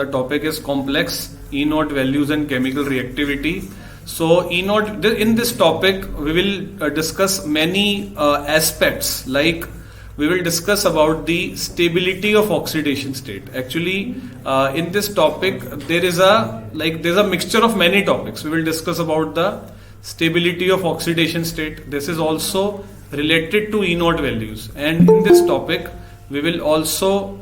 The topic is complex E-naught values and chemical reactivity. So E-naught, in this topic we will discuss many aspects, like we will discuss about the stability of oxidation state. Actually in this topic there's a mixture of many topics. We will discuss about the stability of oxidation state. This is also related to E-naught values, and in this topic we will also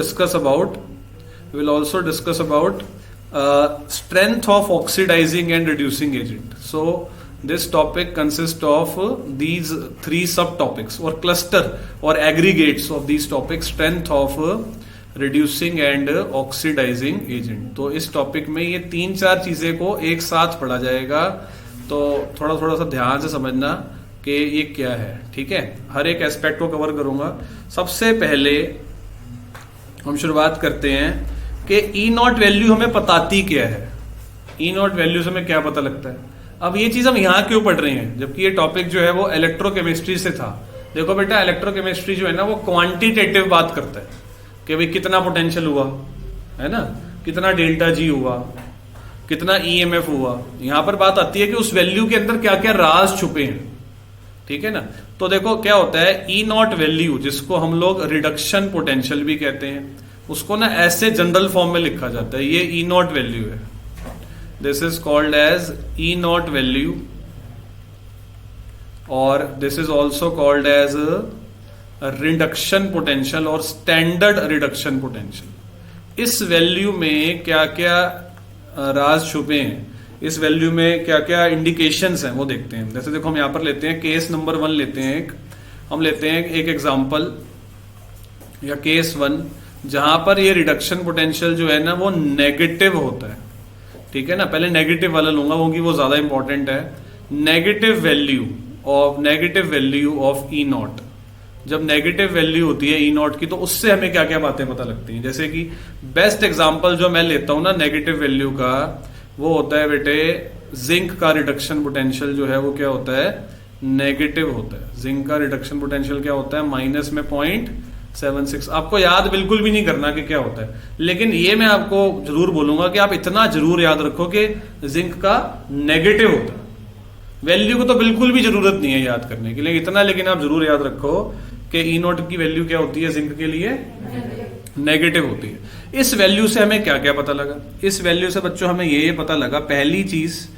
discuss about strength of oxidizing and reducing agent. So this topic consists of these three subtopics or cluster or aggregates of these topics: strength of reducing and oxidizing agent. तो इस topic में ये तीन चार चीजें को एक साथ पढ़ा जाएगा, तो थोड़ा सा ध्यान से समझना कि ये क्या है. ठीक है, हर एक एस्पेक्ट को कवर करूंगा. सबसे पहले हम शुरुआत करते हैं कि E-naught वैल्यू हमें बताती क्या है. E-naught वैल्यू से हमें क्या पता लगता है. अब ये चीज हम यहाँ क्यों पढ़ रहे हैं, जबकि ये टॉपिक जो है वो इलेक्ट्रोकेमिस्ट्री से था. देखो बेटा, इलेक्ट्रोकेमिस्ट्री जो है ना वो क्वांटिटेटिव बात करता है कि भाई कितना पोटेंशियल हुआ है ना, कितना डेल्टा जी हुआ, कितना ईएमएफ हुआ. यहां पर बात आती है कि उस वैल्यू के अंदर क्या क्या राज छुपे हैं. ठीक है ना. तो देखो क्या होता है, E-naught वैल्यू जिसको हम लोग रिडक्शन पोटेंशियल भी कहते हैं, उसको ना ऐसे जनरल फॉर्म में लिखा जाता है. ये E-naught वैल्यू है. This is called as E-naught value, और this is also called as reduction potential और स्टैंडर्ड रिडक्शन पोटेंशियल. इस वैल्यू में क्या क्या राज छुपे हैं, इस वैल्यू में क्या क्या इंडिकेशंस हैं, वो देखते हैं. जैसे देखो हम यहां पर लेते हैं केस नंबर 1 लेते हैं. हम लेते हैं एक एग्जांपल या केस 1 जहां पर ये रिडक्शन पोटेंशियल जो है ना वो नेगेटिव होता है. ठीक है ना. पहले नेगेटिव वाला लूंगा क्योंकि वो ज्यादा इंपॉर्टेंट है. नेगेटिव वैल्यू ऑफ E-naught, जब नेगेटिव वैल्यू होती है E-naught की, तो उससे हमें क्या क्या बातें पता लगती हैं. जैसे कि बेस्ट एग्जांपल जो मैं लेता हूं ना नेगेटिव वैल्यू का, वो होता है बेटे जिंक का रिडक्शन पोटेंशियल जो है वो क्या होता है, नेगेटिव होता है. जिंक का रिडक्शन पोटेंशियल क्या होता है, माइनस में 0.76. आपको याद बिल्कुल भी नहीं करना कि क्या होता है, लेकिन ये मैं आपको जरूर बोलूंगा कि आप इतना जरूर याद रखो कि जिंक का नेगेटिव होता है. वैल्यू को तो बिल्कुल भी जरूरत नहीं है याद करने के लिए, इतना लेकिन आप जरूर याद रखो कि E-naught की वैल्यू क्या होती है जिंक के लिए, नेगेटिव होती है. इस वैल्यू से हमें क्या क्या पता लगा. इस वैल्यू से बच्चों हमें ये पता लगा, पहली चीज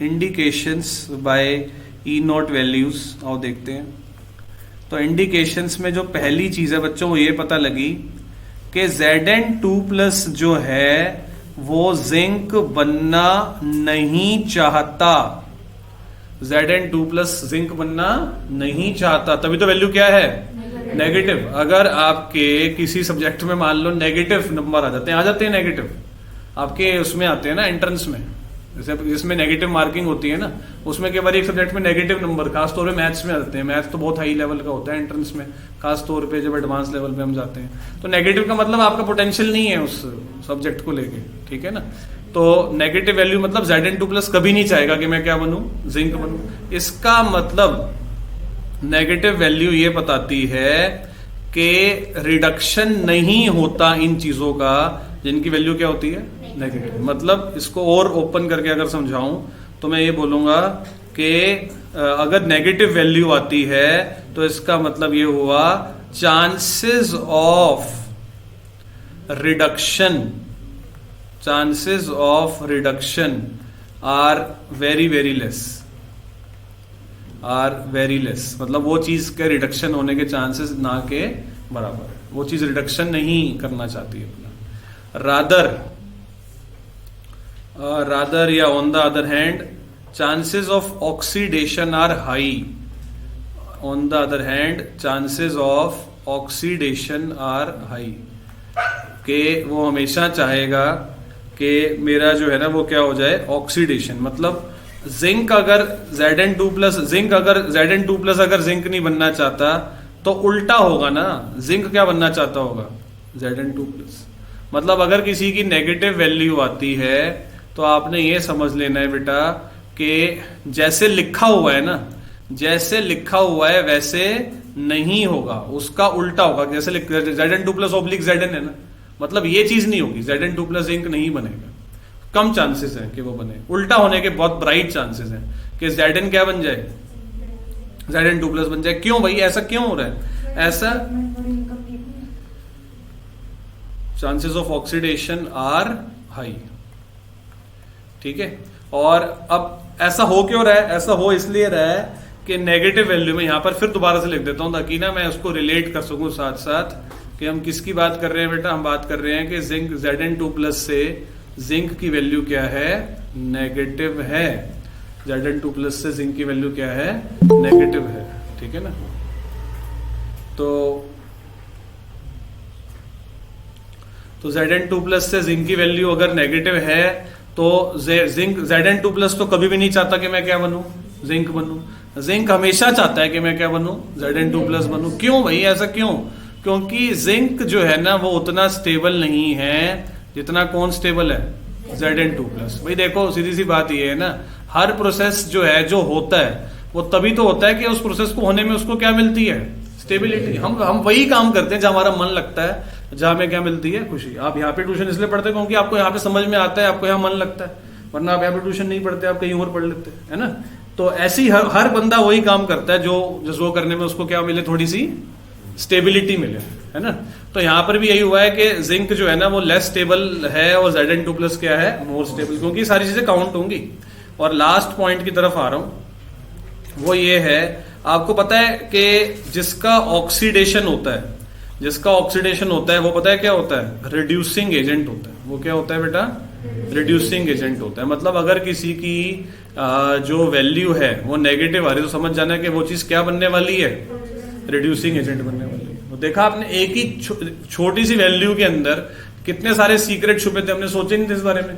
इंडिकेशंस बाय E-naught वैल्यूज. और देखते हैं तो इंडिकेशंस में जो पहली चीज है बच्चों वो ये पता लगी कि Zn2+ जो है वो जिंक बनना नहीं चाहता. Zn2+ जिंक बनना नहीं चाहता, तभी तो वैल्यू क्या है, नेगेटिव. अगर आपके किसी सब्जेक्ट में मान लो नेगेटिव नंबर आ जाते हैं नेगेटिव आपके उसमें आते हैं ना एंट्रेंस में, जैसे जिसमें नेगेटिव मार्किंग होती है ना, उसमें केवल एक सब्जेक्ट में नेगेटिव नंबर, खासतौर पे मैथ्स में आते हैं. मैथ्स तो बहुत हाई लेवल का होता है एंट्रेंस में, खासतौर पे जब एडवांस लेवल पे हम जाते हैं. तो नेगेटिव का मतलब आपका पोटेंशियल नहीं है उस सब्जेक्ट को लेके. ठीक है ना. तो नेगेटिव वैल्यू मतलब Zn2+ कभी नहीं चाहेगा कि मैं क्या बनूं, जिंक बनूं. इसका मतलब नेगेटिव वैल्यू ये बताती है कि रिडक्शन नहीं होता इन चीजों का जिनकी वैल्यू क्या होती है, नेगेटिव. मतलब इसको और ओपन करके अगर समझाऊं तो मैं ये बोलूंगा कि अगर नेगेटिव वैल्यू आती है तो इसका मतलब ये हुआ chances of reduction are very less. मतलब वो चीज के रिडक्शन होने के चांसेस ना के बराबर है, वो चीज रिडक्शन नहीं करना चाहती है अपना. रादर या on the other hand chances of oxidation are high. On the other hand chances of oxidation are high, के वो हमेशा चाहेगा कि मेरा जो है ना वो क्या हो जाए, ऑक्सीडेशन. मतलब जिंक अगर Zn2+ अगर जिंक नहीं बनना चाहता तो उल्टा होगा ना, जिंक क्या बनना चाहता होगा, Zn2+. मतलब अगर किसी की नेगेटिव वैल्यू आती है तो आपने ये समझ लेना है बेटा कि जैसे लिखा हुआ है ना, जैसे लिखा हुआ है वैसे नहीं होगा, उसका उल्टा होगा। जैसे Zn2 प्लस ऑब्लिक Zn है ना, मतलब ये चीज नहीं होगी, Zn2 प्लस जिंक नहीं बनेगा, कम चांसेस हैं कि वो बने। उल्टा होने के बहुत ब्राइट चांसेस हैं कि Zn क्या बन जाए, Zn2 प्लस बन जाए। क्यों भाई, ऐसा क्यों हो रहा है? ऐसा chances of oxidation are high, ठीक है। और अब ऐसा हो क्यों रहा है? ऐसा हो इसलिए रहा है कि नेगेटिव वैल्यू में, यहां पर फिर दोबारा से लिख देता हूं ताकि ना मैं उसको रिलेट कर सकूं साथ साथ कि हम किसकी बात कर रहे हैं बेटा। हम बात कर रहे हैं कि जिंक Zn2 प्लस से जिंक की वैल्यू क्या है, नेगेटिव है। Zn2 प्लस से जिंक की वैल्यू क्या है, नेगेटिव है, ठीक है ना। तो Zn2 प्लस से जिंक की वैल्यू अगर नेगेटिव है तो जिंक Zn2 प्लस तो कभी भी नहीं चाहता कि मैं क्या बनूं, जिंक बनूं। जिंक हमेशा चाहता है कि मैं क्या बनूं, Zn2 प्लस बनूं। क्यों भाई, ऐसा क्यों? क्योंकि जिंक जो है ना वो उतना स्टेबल नहीं है जितना कौन स्टेबल है, Zn2 प्लस। भाई देखो सीधी सी बात ये है ना, हर प्रोसेस जो है जो होता है वो तभी तो होता है कि उस प्रोसेस को होने में उसको क्या मिलती है, स्टेबिलिटी। हम वही काम करते हैं जहां हमारा मन लगता है, जहां में क्या मिलती है, खुशी। आप यहाँ पे ट्यूशन इसलिए पढ़ते हैं क्योंकि आपको यहाँ पे समझ में आता है, आपको यहाँ मन लगता है, वरना आप यहाँ पे ट्यूशन नहीं पढ़ते, आप कहीं और पढ़ लेते हैं, है ना। तो ऐसी हर बंदा वही काम करता है जो करने में उसको क्या मिले, थोड़ी सी स्टेबिलिटी मिले, है ना। तो यहाँ पर भी यही हुआ है कि जिंक जो है ना वो लेस स्टेबल है और Zn2 प्लस क्या है, मोर स्टेबल, क्योंकि सारी चीजें काउंट होंगी। और लास्ट पॉइंट की तरफ आ रहा हूं, वो ये है, आपको पता है कि जिसका ऑक्सीडेशन होता है, वो पता है क्या होता है, रिड्यूसिंग एजेंट होता है। वो क्या होता है बेटा, रिड्यूसिंग एजेंट होता है। मतलब अगर किसी की जो वैल्यू है वो नेगेटिव आ रही है तो समझ जाना कि वो चीज क्या बनने वाली है, रिड्यूसिंग एजेंट बनने वाली है। तो देखा आपने, एक ही छोटी सी वैल्यू के अंदर कितने सारे सीक्रेट छुपे थे, हमने सोचे नहीं थे इस बारे में,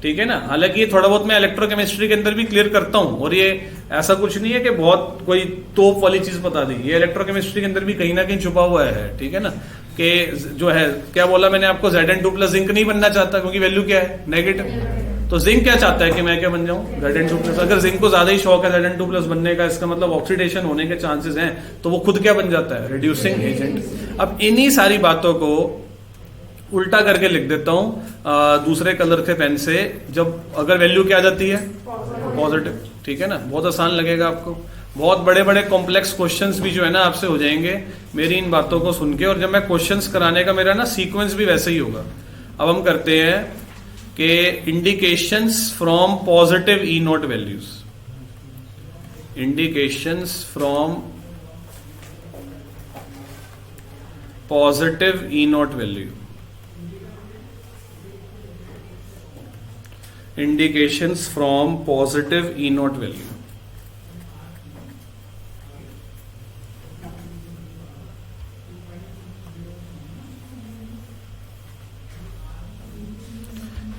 ठीक है ना। हालांकि ये थोड़ा बहुत मैं इलेक्ट्रोकेमिस्ट्री के अंदर भी क्लियर करता हूं, और ये ऐसा कुछ नहीं है कि बहुत कोई तोप वाली चीज बता दी, ये इलेक्ट्रोकेमिस्ट्री के अंदर भी कहीं ना कहीं छुपा हुआ है, ठीक है ना। कि जो है, क्या बोला मैंने आपको, Zn2 प्लस जिंक नहीं बनना चाहता क्योंकि वैल्यू क्या है, नेगेटिव। तो जिंक क्या चाहता है कि मैं क्या बन जाऊं, Zn2 प्लस। अगर जिंक को ज्यादा ही शौक है Zn2 प्लस बनने का, इसका मतलब ऑक्सीडेशन होने के चांसेस हैं, तो वो खुद क्या बन जाता है, रिड्यूसिंग एजेंट। अब इन्हीं सारी बातों को उल्टा करके लिख देता हूं दूसरे कलर के पेन से। जब अगर वैल्यू क्या आ जाती है, पॉजिटिव, ठीक है ना। बहुत आसान लगेगा आपको, बहुत बड़े बड़े कॉम्प्लेक्स क्वेश्चंस भी जो है ना आपसे हो जाएंगे मेरी इन बातों को सुन के। और जब मैं क्वेश्चंस कराने का मेरा ना सीक्वेंस भी वैसे ही होगा। अब हम करते हैं कि indications from positive E note values, indications from positive E note value, indications from positive E note value.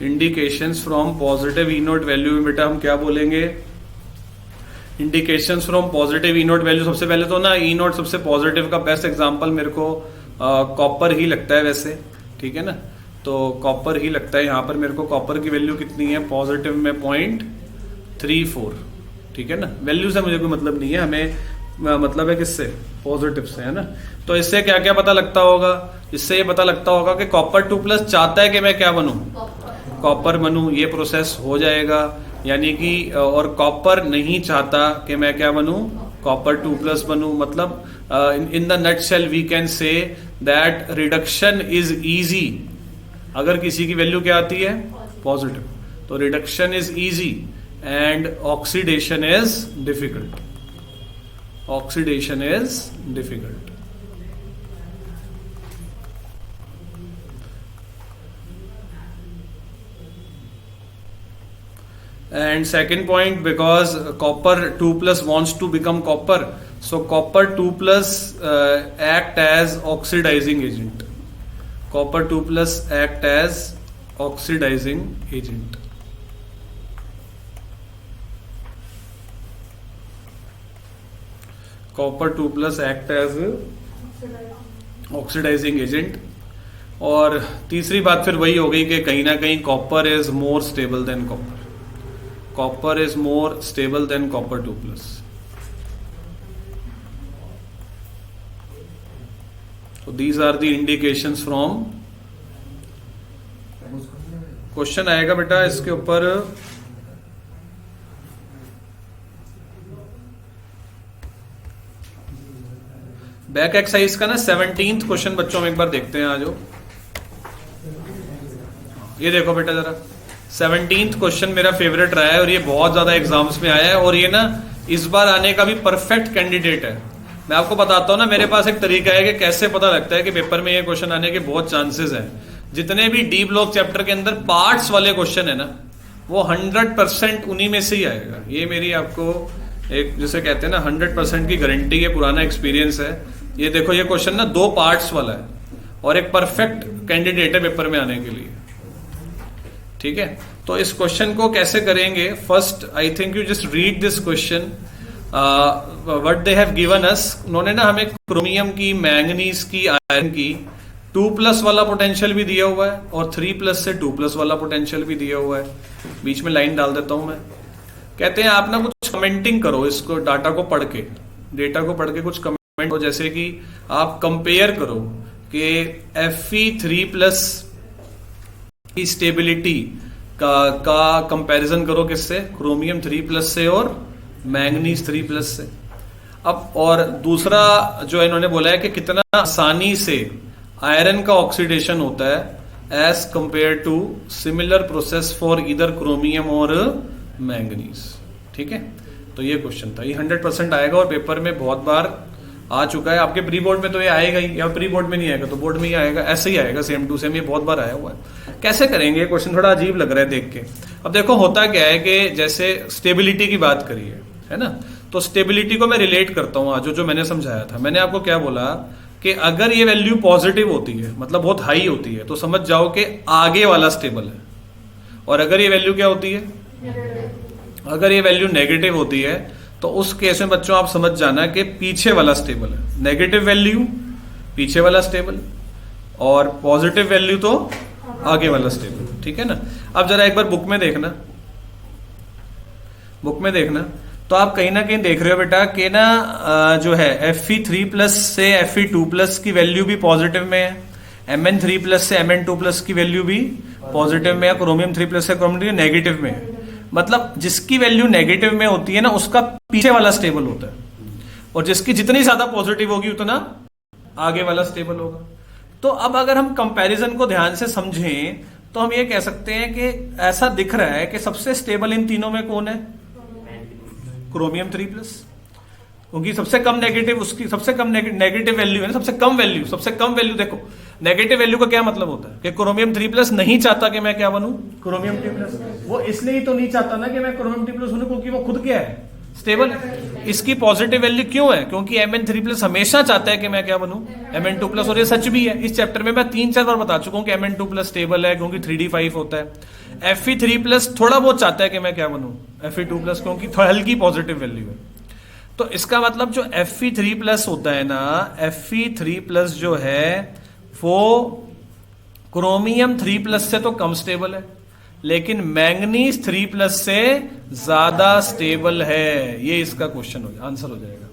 Indications from positive E note value में बेटा हम क्या बोलेंगे, indications from positive E note value. सबसे पहले तो ना ई नोट सबसे पॉजिटिव का बेस्ट एग्जांपल मेरे को कॉपर ही लगता है वैसे, ठीक है ना। तो कॉपर ही लगता है। यहाँ पर मेरे को कॉपर की वैल्यू कितनी है, पॉजिटिव में 0.34, ठीक है ना। वैल्यू से मुझे कोई मतलब नहीं है, हमें मतलब है किससे, पॉजिटिव से, है ना। तो इससे क्या क्या पता लगता होगा, इससे ये पता लगता होगा कि कॉपर 2 प्लस चाहता है कि मैं क्या बनूं, कॉपर बनूं। ये प्रोसेस हो जाएगा, यानी कि और कॉपर नहीं चाहता कि मैं क्या बनूं, कॉपर 2 प्लस बनूं। मतलब in the nutshell we can say that reduction is easy. अगर किसी की वैल्यू क्या आती है, पॉजिटिव, तो reduction is easy and oxidation is difficult, oxidation is difficult. And second point, because copper 2 plus wants to become copper, so copper 2 plus act as oxidizing agent. Copper 2 plus act as oxidizing agent. Copper 2 plus act as oxidizing agent. और तीसरी बात फिर वही हो गई कि कहीं ना कहीं copper is more stable than copper, copper is more stable than copper 2 plus. So these are the indications from question आएगा बेटा इसके ऊपर। बैक एक्सरसाइज का ना 17th क्वेश्चन बच्चों में एक बार देखते हैं। आज ये देखो बेटा जरा, 17th क्वेश्चन मेरा फेवरेट रहा है और ये बहुत ज्यादा एग्जाम्स में आया है और ये ना इस बार आने का भी परफेक्ट कैंडिडेट है। मैं आपको बताता हूँ ना, मेरे पास एक तरीका है कि कैसे पता लगता है कि पेपर में ये क्वेश्चन आने के बहुत चांसेस हैं। जितने भी डी ब्लॉक चैप्टर के अंदर पार्ट्स वाले क्वेश्चन है ना, वो 100% उन्हीं में से ही आएगा। ये मेरी आपको एक जिसे कहते हैं ना 100% की गारंटी है, पुराना एक्सपीरियंस है। ये देखो, ये क्वेश्चन ना 2 पार्ट्स वाला है और एक परफेक्ट कैंडिडेट है पेपर में आने के लिए। ठीक है, तो इस क्वेश्चन को कैसे करेंगे? First I think you just read this question what they have given us. उन्होंने ना हमें क्रोमियम की, मैंगनीज की, आयरन की 2+ वाला पोटेंशियल भी दिया हुआ है और 3+ से 2+ वाला पोटेंशियल भी दिया हुआ है। बीच में लाइन डाल देता हूं मैं। कहते हैं आप ना कुछ कमेंटिंग करो इसको, डाटा को पढ़ के, डेटा को पढ़ के कुछ कमेंट हो। जैसे कि आप कंपेयर करो कि Fe3+ की स्टेबिलिटी का कंपैरिजन करो किससे? क्रोमियम 3+ से और मैंगनीज 3+ से। अब और दूसरा जो इन्होंने बोला है कि कितना आसानी से आयरन का ऑक्सीडेशन होता है as compare to similar process for either chromium और मैंगनीज। ठीक है, तो ये क्वेश्चन था, ये 100% आएगा और पेपर में बहुत बार आ चुका है। आपके प्री बोर्ड में तो ये आएगा ही, या प्री बोर्ड में नहीं आएगा तो बोर्ड में ही आएगा, ऐसे ही आएगा सेम टू सेम। ये बहुत बार आया हुआ है। कैसे करेंगे? क्वेश्चन थोड़ा अजीब लग रहा है देख के। अब देखो होता क्या है कि जैसे स्टेबिलिटी की बात करिए, है ना, तो स्टेबिलिटी को मैं रिलेट करता हूं आज जो मैंने समझाया था। मैंने आपको क्या बोला कि अगर ये वैल्यू पॉजिटिव होती है, मतलब बहुत हाई होती है, तो समझ जाओ कि आगे वाला स्टेबल है। और अगर ये वैल्यू क्या होती है, अगर ये वैल्यू नेगेटिव होती है, तो उस केस में बच्चों आप समझ जाना कि पीछे वाला स्टेबल है। नेगेटिव वैल्यू पीछे वाला स्टेबल और पॉजिटिव वैल्यू तो आगे वाला स्टेबल। ठीक है ना। अब जरा एक बार बुक में देखना, बुक में देखना तो आप कहीं ना कहीं देख रहे हो बेटा कि ना जो है Fe3+ से Fe2+ की वैल्यू भी पॉजिटिव में है, Mn3+ से Mn2+ की वैल्यू भी पॉजिटिव में है, क्रोमियम 3+ से क्रोमियम नेगेटिव में है। मतलब जिसकी वैल्यू नेगेटिव में होती है ना, उसका पीछे वाला स्टेबल होता है, और जिसकी जितनी ज्यादा पॉजिटिव होगी उतना आगे वाला स्टेबल होगा। तो अब अगर हम कंपैरिजन को ध्यान से समझें तो हम ये कह सकते हैं कि ऐसा दिख रहा है कि सबसे स्टेबल इन तीनों में कौन है? क्रोमियम 3+, क्योंकि सबसे कम नेगेटिव, उसकी सबसे कम नेगेटिव वैल्यू है ना, सबसे कम वैल्यू। देखो नेगेटिव वैल्यू का क्या मतलब होता है कि क्रोमियम 3+ नहीं चाहता कि मैं क्या बनूं? क्रोमियम 3+। वो इसलिए ही तो नहीं चाहता ना कि मैं क्रोमियम 3+ बनूं, क्योंकि वो खुद क्या है? स्टेबल। इसकी पॉजिटिव वैल्यू क्यों है? क्योंकि Mn3+ हमेशा चाहता है कि मैं क्या बनूं? Mn2+। और ये सच भी है। इस चैप्टर में मैं 3-4 बार बता चुका हूं कि Mn2+ स्टेबल है क्योंकि 3d5 होता है। Fe3+ थोड़ा बहुत चाहता है कि मैं क्या बनूं? Fe2+, क्योंकि हल्की पॉजिटिव वैल्यू है। तो इसका मतलब जो Fe3+ होता है ना, Fe3+ जो है वो क्रोमियम 3+ से तो कम स्टेबल है, लेकिन मैंगनीज 3+ से ज्यादा स्टेबल है। ये इसका क्वेश्चन आंसर हो जाएगा।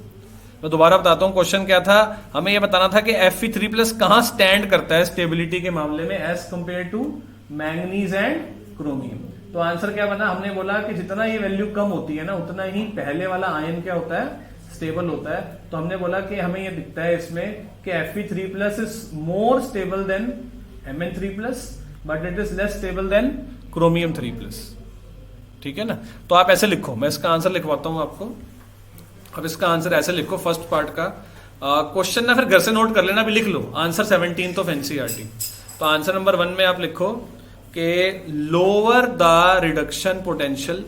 मैं दोबारा बताता हूं क्वेश्चन क्या था। हमें यह बताना था कि Fe3+ कहां स्टैंड करता है स्टेबिलिटी के मामले में as compare to manganese and chromium. तो आंसर क्या बना? हमने बोला कि जितना ये वैल्यू कम होती है ना, उतना ही पहले वाला आयन क्या होता है? स्टेबल होता है। तो हमने बोला कि हमें ये दिखता है इसमें कि Fe3+ is more stable then Mn3+, but it is less stable then chromium 3+। ठीक है ना। तो आप ऐसे लिखो, मैं इसका आंसर लिखवाता हूं आपको। अब इसका आंसर ऐसे लिखो, फर्स्ट पार्ट का क्वेश्चन ना फिर घर से नोट कर लेना, भी लिख लो। Answer 17th of NCERT। तो आंसर नंबर 1 में आप लिखो कि lower the reduction potential,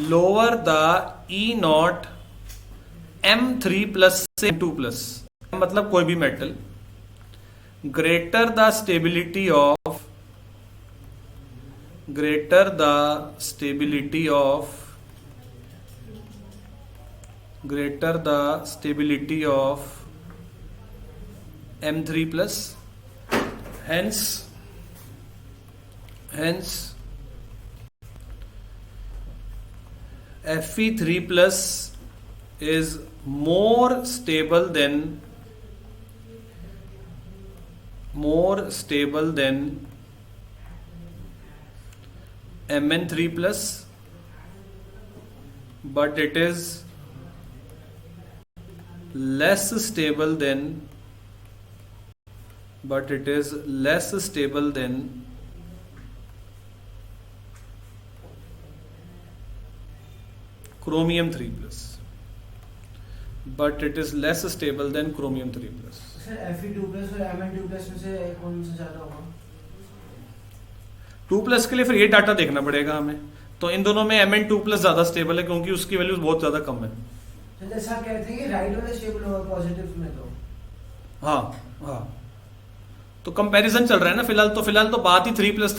lower the E0 M3+ से M2+, मतलब कोई भी metal, greater the stability of M3+, hence Fe3+ is more stable than more stable than Mn3 plus, but it is less stable than chromium 3 plus, but it is less stable than chromium 3 plus. Sir Fe2 plus और Mn2 plus में से कौन सा ज्यादा होगा? 2 plus के लिए फिर ये डाटा देखना पड़ेगा हमें, तो इन दोनों में Mn2 प्लस ज्यादा स्टेबल है क्योंकि उसकी वैल्यू बहुत ज्यादा कम है। तो जैसा आप कहते हैं कि राइट वाला स्टेबल होगा पॉजिटिव में, तो हाँ तो कंपैरिजन चल रहा है ना फिलहाल तो बात ही 3 प्लस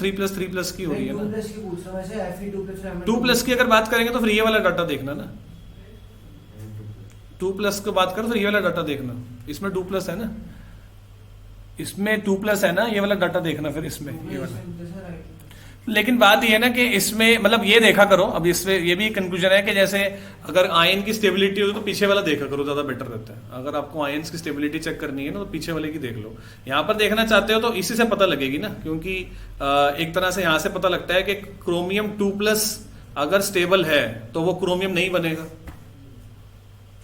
की हो रही है 2 ना। प्लस की पूछ रहा हूं वैसे Fe2 plus और Mn2 2 प्लस की अगर बात करेंगे तो फिर ये वाला डाटा देखना ना, 2 प्लस की बात करो फिर ये वाला डाटा देखना, इसमें 2 प्लस है ना, इसमें 2 प्लस है ना, ये वाला डाटा देखना फिर इसमें ये वाला। लेकिन बात ये है ना कि इसमें मतलब ये देखा करो, अब इसमें ये भी कंक्लूजन है कि जैसे अगर आयन की स्टेबिलिटी हो तो पीछे वाला देखा करो, ज्यादा बेटर रहता है। अगर आपको आयन्स की स्टेबिलिटी चेक करनी है ना तो पीछे वाले की देख लो। यहाँ पर देखना चाहते हो तो इसी से पता लगेगी ना, क्योंकि एक तरह से यहाँ से पता लगता है कि क्रोमियम 2 प्लस अगर स्टेबल है तो वो क्रोमियम नहीं बनेगा,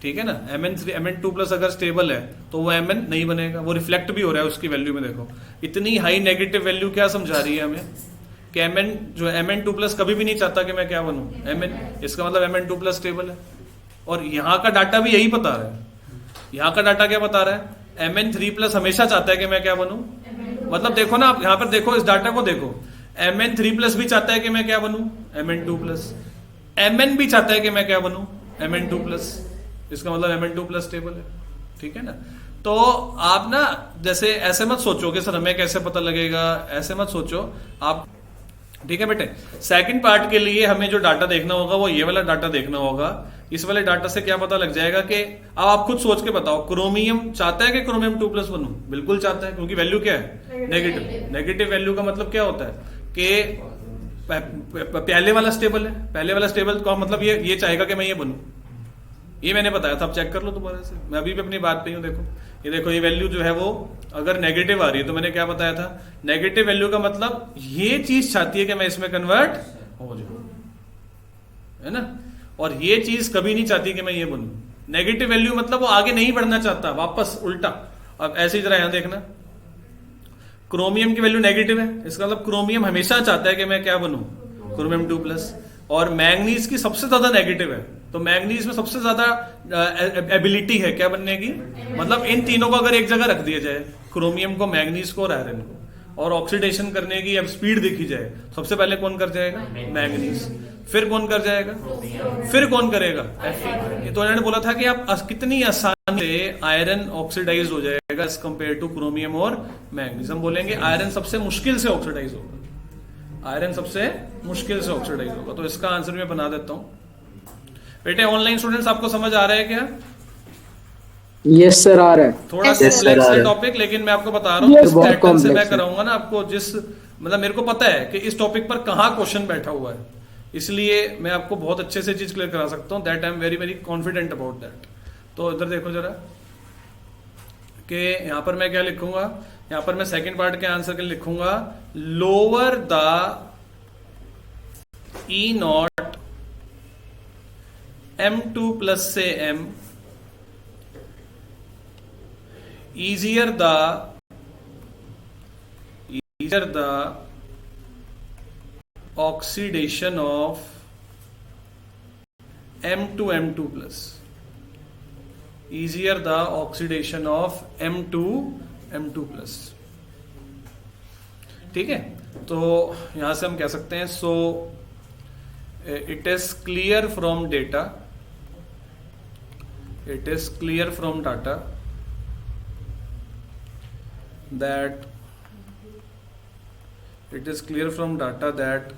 ठीक है ना। Mn2 प्लस अगर स्टेबल है तो वो Mn नहीं बनेगा, वो रिफ्लेक्ट भी हो रहा है उसकी वैल्यू में। देखो इतनी हाई नेगेटिव वैल्यू क्या समझा रही है हमें कि Mn2 प्लस कभी भी नहीं चाहता कि मैं क्या बनूं Mn, इसका मतलब Mn2 प्लस स्टेबल है। और यहाँ का डाटा भी यही बता रहा है, यहाँ का डाटा क्या बता रहा है, Mn3 प्लस हमेशा चाहता है कि मैं क्या बनूं। मतलब देखो ना, आप यहाँ पर देखो, इस डाटा को देखो, Mn3 प्लस भी चाहता है कि मैं क्या बनूं Mn2 प्लस, Mn भी चाहता है कि मैं क्या बनूं Mn2 प्लस, इसका मतलब Mn2 प्लस स्टेबल है, ठीक है ना। तो आप ना जैसे ऐसे मत सोचो कि सर हमें कैसे पता लगेगा, ऐसे मत सोचो आप, ठीक है बेटे। सेकंड पार्ट के लिए हमें जो डाटा देखना होगा वो ये वाला डाटा देखना होगा। इस वाले डाटा से क्या पता लग जाएगा कि अब आप खुद सोच के बताओ, क्रोमियम चाहता है कि क्रोमियम 2 प्लस बनूं? बिल्कुल चाहता है, क्योंकि वैल्यू क्या है नेगेटिव। नेगेटिव वैल्यू का मतलब क्या होता है कि पहले वाला स्टेबल है, पहले वाला स्टेबल का मतलब ये चाहेगा कि मैं ये बनूं। ये मैंने बताया था, आप चेक कर लो दोबारा से, मैं अभी भी अपनी बात पे हूँ। देखो ये वैल्यू जो है वो अगर नेगेटिव आ रही है तो मैंने क्या बताया था, नेगेटिव वैल्यू का मतलब ये चीज चाहती है कि मैं इसमें कन्वर्ट हो जाऊं, है ना। और ये चीज कभी नहीं चाहती कि मैं ये बनूं। नेगेटिव वैल्यू मतलब वो आगे नहीं बढ़ना चाहता, वापस उल्टा। अब ऐसी तरह यहां देखना, क्रोमियम की वैल्यू नेगेटिव है, इसका मतलब क्रोमियम हमेशा चाहता है कि मैं क्या बनूं क्रोमियम 2 प्लस। और मैंगनीज की सबसे ज्यादा नेगेटिव है, तो मैंगनीज में सबसे ज्यादा एबिलिटी है क्या बनने की। मतलब इन तीनों को अगर एक जगह रख दिया जाए, क्रोमियम को, मैंगनीज को और आयरन को, और ऑक्सीडेशन करने की अब स्पीड देखी जाए, सबसे पहले कौन कर जाएगा मैंगनीज, फिर कौन कर जाएगा, फिर कौन करेगा Fe। तो उन्होंने बोला था कि आप कितनी आसानी से आयरन ऑक्सीडाइज हो जाएगा एज कंपेयर टू क्रोमियम और मैंगनीज। हम बोलेंगे आयरन सबसे मुश्किल से ऑक्सीडाइज होगा, आयरन सबसे मुश्किल से ऑक्सीडाइज होगा। तो इसका आंसर मैं बना देता हूं बेटे। ऑनलाइन स्टूडेंट्स आपको समझ आ रहा है क्या? यस सर, आ रहा है। थोड़ा कॉम्प्लेक्स है टॉपिक, लेकिन मैं आपको बता रहा हूँ इस पैटर्न से मैं कराऊंगा ना आपको, जिस मतलब मेरे को पता है कि इस टॉपिक पर कहाँ क्वेश्चन बैठा हुआ है, इसलिए मैं आपको बहुत अच्छे से चीज क्लियर करा सकता हूँ। That I am very very confident about that. तो इधर देखो जरा कि यहाँ पर मैं क्या लिखूंगा, यहाँ पर मैं सेकंड पार्ट के आंसर के लिए लिखूंगा, lower the E not M2 plus से M, easier the oxidation of M2 plus, easier the oxidation of M2 plus, ठीक है। तो यहां से हम कह सकते हैं, सो it is clear from data, it is clear from data that it is clear from data that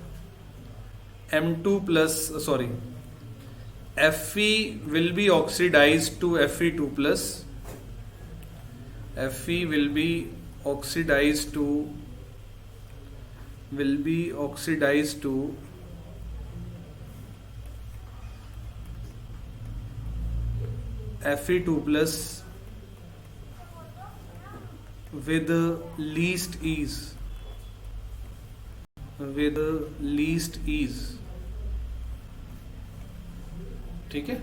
M2 plus Fe will be oxidized to Fe2 plus, Fe will be oxidized to Fe2 plus with least ease, with least ease, ठीक है,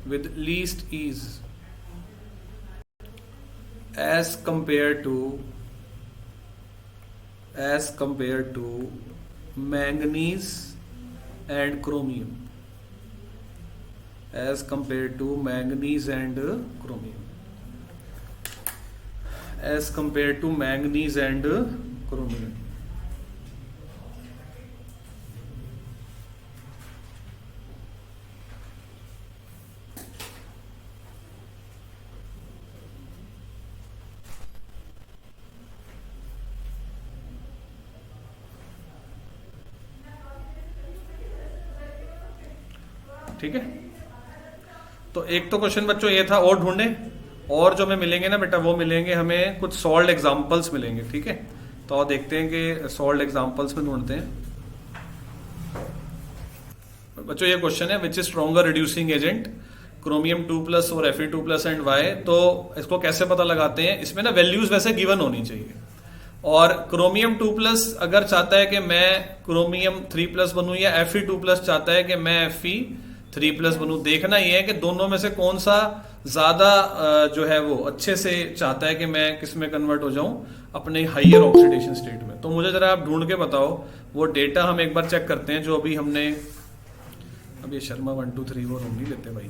with least ease as compared to manganese and chromium, as compared to manganese and chromium, as compared to manganese and chromium. ठीक है, तो एक तो question बच्चों ये था, और ढूंढे, और जो हमें मिलेंगे ना बेटा वो मिलेंगे हमें कुछ सॉल्व एग्जांपल्स मिलेंगे, ठीक है। तो और देखते हैं कि सॉल्व एग्जांपल्स में ढूंढते हैं बच्चों। ये क्वेश्चन है which is stronger reducing agent, chromium 2+ और Fe2+ एंड वाई। तो इसको कैसे पता लगाते हैं, इसमें ना वैल्यूज वैसे गिवन होनी चाहिए, और क्रोमियम 2+ अगर चाहता है कि मैं क्रोमियम 3+ बनूं, या Fe2+ चाहता है कि मैं Fe3+ बनूं, देखना ये है कि दोनों में से कौन सा ज्यादा जो है वो अच्छे से चाहता है कि मैं किस में कन्वर्ट हो जाऊं, अपने हाइयर ऑक्सीडेशन स्टेट में। तो मुझे जरा आप ढूंढ के बताओ, वो डेटा हम एक बार चेक करते हैं जो अभी हमने, अब ये शर्मा 1 2 3 वो नहीं लेते भाई।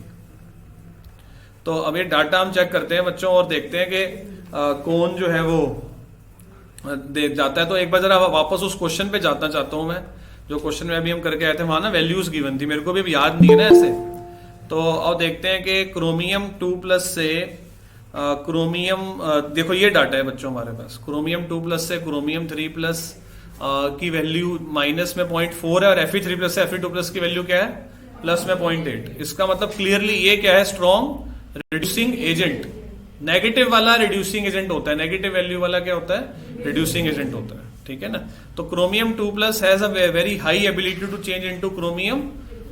तो अब ये डाटा हम चेक करते हैं बच्चों, और देखते हैं कि कौन जो है वो देख जाता है। तो एक बार जरा वापस उस क्वेश्चन पे जाना चाहता हूं मैं, जो क्वेश्चन में अभी हम करके आए थे, वहां ना वैल्यूज गिवन थी, मेरे को भी अब याद नहीं है ना ऐसे। तो अब देखते हैं कि क्रोमियम 2+ से क्रोमियम, देखो ये डाटा है बच्चों हमारे पास, क्रोमियम 2+ से क्रोमियम 3+ की वैल्यू माइनस में 0.4 है, और Fe3+ से Fe2+ की वैल्यू क्या है, प्लस में 0.8। इसका मतलब क्लियरली ये क्या है, स्ट्रॉन्ग रिड्यूसिंग एजेंट। नेगेटिव वाला रिड्यूसिंग एजेंट होता है, नेगेटिव वैल्यू वाला क्या होता है, रिड्यूसिंग एजेंट होता है, ठीक है ना। तो chromium 2+ has a very high ability to change into chromium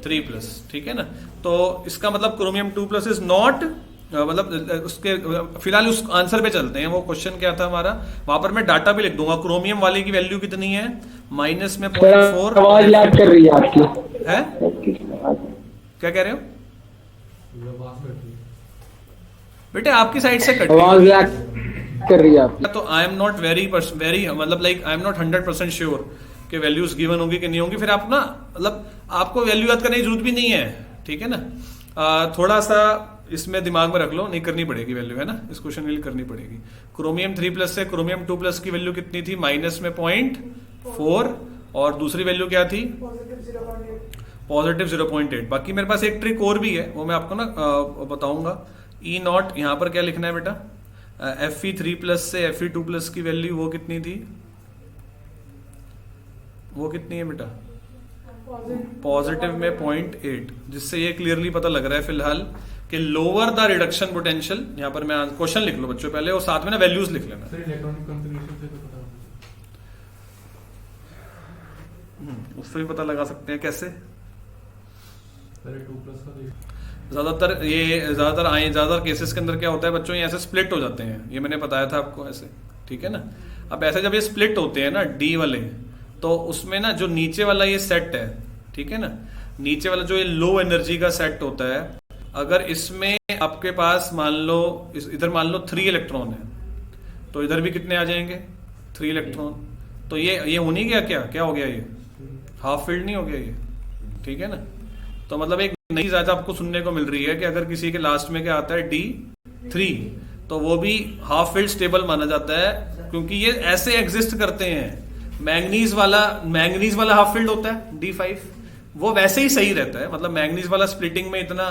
3+, ठीक है ना। तो इसका मतलब क्रोमियम 2+ इज नॉट, मतलब उसके फिलहाल उस आंसर पे चलते हैं। वो क्वेश्चन क्या था हमारा, वहां पर मैं डाटा भी लिख दूंगा। क्रोमियम वाले की वैल्यू कितनी है, माइनस में 0.4। आवाज लैग कर रही है आपकी, है क्या कह रहे हो बेटे, आपकी साइड से कट आवाज लैग कर रही है आपकी। तो आई एम नॉट वेरी मतलब like I am not 100% sure कि वैल्यूज गिवन होंगी कि नहीं होंगी। फिर आप ना, मतलब आपको वैल्यू याद करने की जरूरत भी नहीं है, ठीक है ना। थोड़ा सा इसमें दिमाग में रख लो, नहीं करनी पड़ेगी वैल्यू, है ना, इस क्वेश्चन के लिए करनी पड़ेगी। क्रोमियम 3+ से क्रोमियम 2+ की वैल्यू कितनी थी, माइनस में 0.4, और दूसरी वैल्यू क्या थी, पॉजिटिव 0.8। बाकी मेरे पास एक ट्रिक और भी है, वो मैं आपको ना बताऊंगा। E0 यहां पर क्या लिखना है बेटा, Fe3+ से Fe2+ की वैल्यू वो कितनी थी, वो कितनी है बेटा, पॉजिटिव में 0.8, जिससे ये क्लियरली पता लग रहा है फिलहाल कि लोअर द रिडक्शन पोटेंशियल। यहां पर मैं क्वेश्चन लिख लो बच्चों पहले, और साथ में ना वैल्यूज लिख लेना। उससे भी पता लगा सकते हैं कैसे, ज्यादातर केसेस के अंदर क्या होता है बच्चों, ये ऐसे स्प्लिट हो जाते हैं, ये मैंने बताया था आपको ऐसे, ठीक है ना। अब ऐसे जब ये स्प्लिट होते हैं ना डी वाले, तो उसमें ना जो नीचे वाला ये सेट है, ठीक है ना, नीचे वाला जो ये लो एनर्जी का सेट होता है, अगर इसमें आपके पास मान लो इधर मान लो 3 इलेक्ट्रॉन है, तो इधर भी कितने आ जाएंगे, 3 इलेक्ट्रॉन। तो ये हो नहीं गया, क्या हो गया, ये हाफ फील्ड नहीं हो गया ये, ठीक है ना। तो मतलब एक नई चीज आज आपको सुनने को मिल रही है कि अगर किसी के लास्ट में क्या आता है D3, तो वो भी हाफ फील्ड स्टेबल माना जाता है, क्योंकि ये ऐसे एग्जिस्ट करते हैं। मैंगनीज वाला हाफ फील्ड होता है D5, वो वैसे ही सही रहता है, मतलब मैंगनीज वाला स्प्लिटिंग में इतना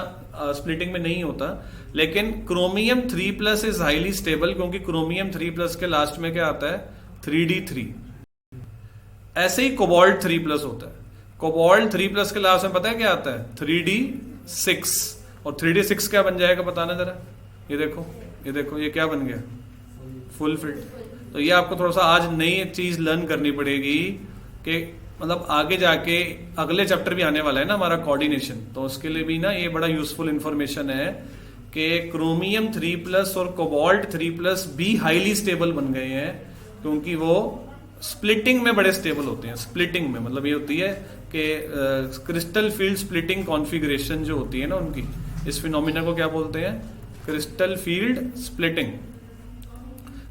स्प्लिटिंग में नहीं होता। लेकिन क्रोमियम 3+ इज हाईली स्टेबल, क्योंकि क्रोमियम 3+ के लास्ट में क्या आता है, 3D3। ऐसे ही कोबाल्ट 3+ होता है, कोबाल्ट 3+ के लास्ट में पता है क्या आता है, 3D6। और 3D6 क्या बन जाएगा बताना जरा, ये देखो ये क्या बन गया, फुल फिल्ड। तो ये आपको थोड़ा सा आज नई चीज लर्न करनी पड़ेगी कि मतलब आगे जाके अगले चैप्टर भी आने वाला है ना हमारा कोऑर्डिनेशन, तो उसके लिए भी ना ये बड़ा यूजफुल इंफॉर्मेशन है कि क्रोमियम 3+ और कोबाल्ट 3+ भी हाईली स्टेबल बन गए हैं, क्योंकि वो स्प्लिटिंग में बड़े स्टेबल होते हैं। स्प्लिटिंग में मतलब ये होती है कि क्रिस्टल फील्ड स्प्लिटिंग कॉन्फ़िगरेशन जो होती है ना उनकी, इस फिनोमिना को क्या बोलते हैं? Crystal field splitting.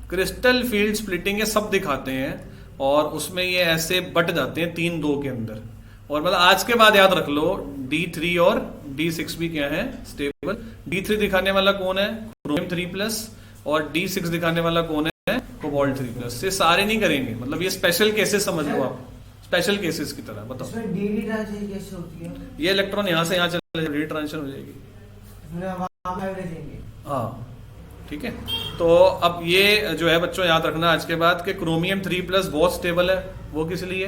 Crystal field splitting ये सब दिखाते हैं और उसमें ये ऐसे बट जाते हैं 3-2 के अंदर। और मतलब आज के बाद याद रख लो D3 और D6 भी क्या है? स्टेबल। D3 दिखाने वाला कौन है? क्रोमियम 3+, और D6 दिखाने वाला कौन है? कोबाल्ट 3+। ये सारे नहीं करेंगे, मतलब ये स्पेशल केसेस समझ लो आप, स्पेशल केसेस की तरह। बताओ इसमें डीडी ट्रांजिशन कैसे होती है? ये इलेक्ट्रॉन यहां से यहां चले जाएगी, ट्रांजिशन हो जाएगी। इसमें वहां पे भेजेंगे। हाँ ठीक है। तो अब ये जो है बच्चों याद रखना आज के बाद कि क्रोमियम 3+ बहुत स्टेबल है। वो किस लिए?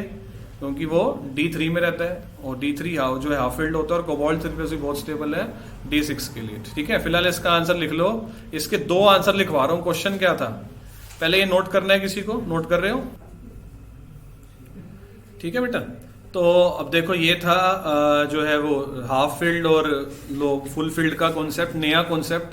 क्योंकि वो D3 में रहता है और D3 जो है हाफ फील्ड होता है, और कोबाल्ट 3+ भी बहुत स्टेबल है D6 के लिए। ठीक है, फिलहाल इसका आंसर लिख लो। इसके 2 आंसर लिखवा रहा हूं। क्वेश्चन क्या था पहले ये नोट करना है, किसी को नोट कर रहे हो? ठीक है बेटा। तो अब देखो ये था जो है वो हाफ फील्ड और फुल फील्ड का कॉन्सेप्ट, नया कॉन्सेप्ट।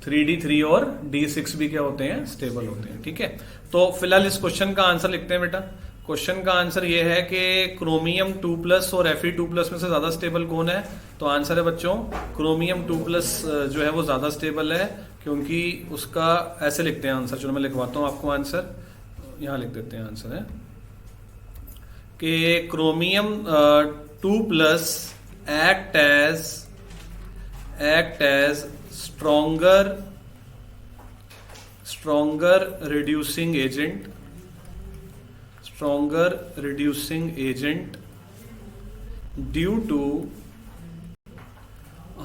3D3 और D6 भी क्या होते हैं? स्टेबल होते हैं। ठीक है, तो फिलहाल इस क्वेश्चन का आंसर लिखते हैं बेटा। क्वेश्चन का आंसर ये है कि क्रोमियम 2+ और Fe2+ में से ज्यादा स्टेबल कौन है? तो आंसर है बच्चों क्रोमियम 2+ जो है वो ज्यादा स्टेबल है, क्योंकि उसका ऐसे लिखते हैं आंसर। चलो मैं लिखवाता हूं आपको आंसर, यहां लिख देते हैं। आंसर है कि chromium 2+ act as stronger reducing agent due to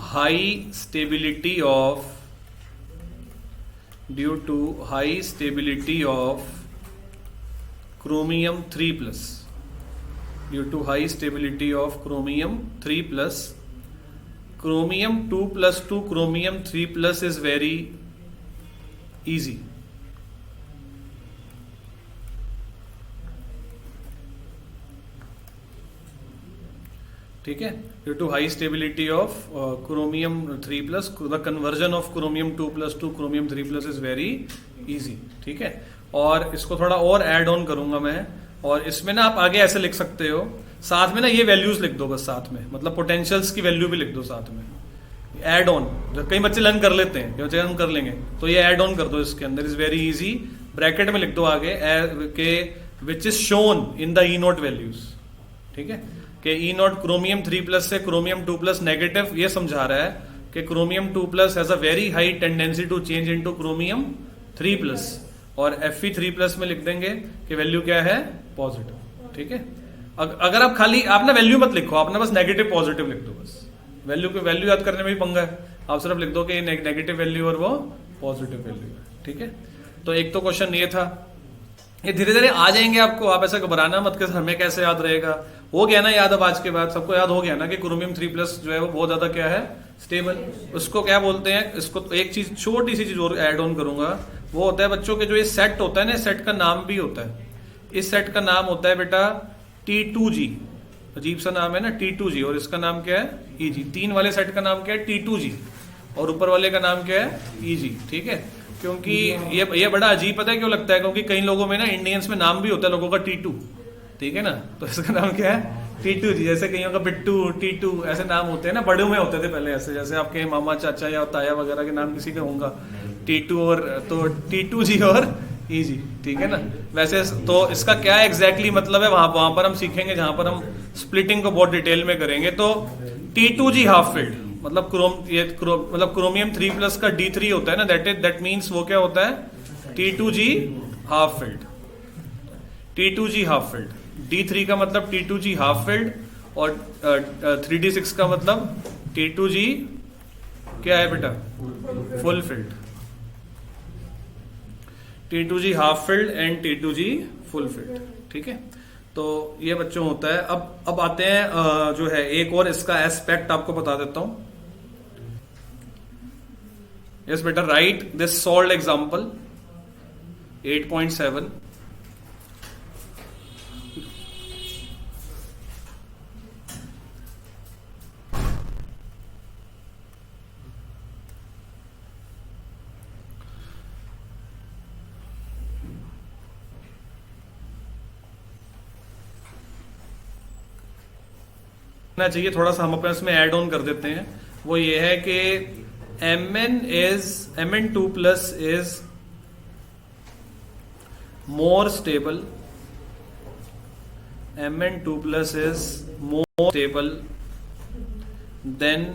high stability of chromium 3+, due to high stability of chromium 3+. Chromium 2+ to chromium 3+ is very easy. ठीक है, due to high stability of chromium 3+, the conversion of chromium 2+ to chromium 3+ is very easy. ठीक है, और इसको थोड़ा और add on करूंगा मैं, और इसमें ना आप आगे ऐसे लिख सकते हो, साथ में ना ये वैल्यूज लिख दो बस साथ में, मतलब पोटेंशियल्स की वैल्यू भी लिख दो साथ में, ऐड ऑन। कई बच्चे लर्न कर लेते हैं, बच्चे हम कर लेंगे, तो ये ऐड ऑन कर दो इसके अंदर, इज वेरी इजी। ब्रैकेट में लिख दो आगे के which is shown in the E0 values. ठीक है, कि E0 क्रोमियम 3+ से क्रोमियम 2+ नेगेटिव, ये समझा रहा है कि chromium 2+ has a very high tendency to change into chromium 3+, और Fe3+ में लिख देंगे कि वैल्यू क्या है? पॉजिटिव। ठीक है, अगर आप खाली आप ना वैल्यू मत लिखो, आप ना बस नेगेटिव पॉजिटिव लिख दो, बस वैल्यू याद करने में भी पंगा है। आप सिर्फ लिख दो कि नेगेटिव वैल्यू और वो पॉजिटिव वैल्यू है। ठीक है, तो एक तो क्वेश्चन ये था। ये धीरे धीरे आ जाएंगे आपको, आप ऐसा घबराना मत कि हमें कैसे याद रहेगा। हो गया ना याद? अब आज के बाद सबको याद हो गया ना कि क्रोमियम 3+ जो है वो बहुत ज्यादा क्या है? स्टेबल। उसको क्या बोलते हैं? इसको एक चीज, छोटी सी चीज और ऐड ऑन करूंगा, वो होता है बच्चों के जो ये सेट होता है ना, सेट का नाम भी होता है। इस सेट का नाम होता है बेटा T2G। अजीब सा नाम है ना, T2G, और इसका नाम क्या है? EG। 3 वाले सेट का नाम क्या है? T2G, और ऊपर वाले का नाम क्या है? EG। ठीक है, क्योंकि ये बड़ा अजीब पता है क्यों लगता है? क्योंकि कई लोगों में ना, इंडियंस में नाम भी होता है लोगों का T2, ठीक है ना, तो इसका नाम क्या है? T2G। जैसे कईयों का बिट्टू, T2 ऐसे नाम होते हैं ना, बड़े में होते थे पहले ऐसे, जैसे आपके मामा चाचा या ताया वगैरह के नाम किसी का होगा T2, और तो T2G और EG। ठीक है ना, वैसे तो इसका क्या एग्जैक्टली मतलब है वहां पर हम सीखेंगे, जहां पर हम स्प्लिटिंग को बहुत डिटेल में करेंगे। तो T2G हाफ फील्ड मतलब क्रोमियम 3+ का D3 होता है ना, दैट मीन्स वो क्या होता है? T2G half field. T2G half field, D3 का मतलब T2G हाफ फील्ड, और 3D6 का मतलब T2G क्या है बेटा? Full field. T2G half field and T2G full field. ठीक है, तो ये बच्चों होता है। अब आते हैं जो है एक और इसका एस्पेक्ट आपको बता देता हूं। यस बेटा, राइट दिस सॉल्व्ड एग्जांपल 8.7। ना चाहिए, थोड़ा सा हम अपने इसमें ऐड ऑन कर देते हैं। वो ये है कि Mn2 plus is more stable. Mn2 plus is more stable than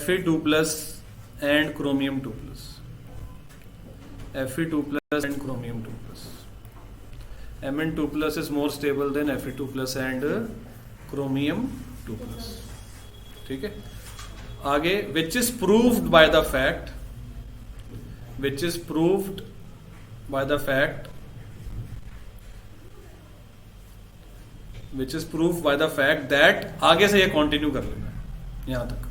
Fe2 plus and chromium 2 plus. Fe2 plus and chromium 2 plus. Mn2 plus is more stable than Fe2 plus and chromium 2 plus. ठीक है, आगे which is proved by the fact that, आगे से ये continue कर लेना है यहां तक।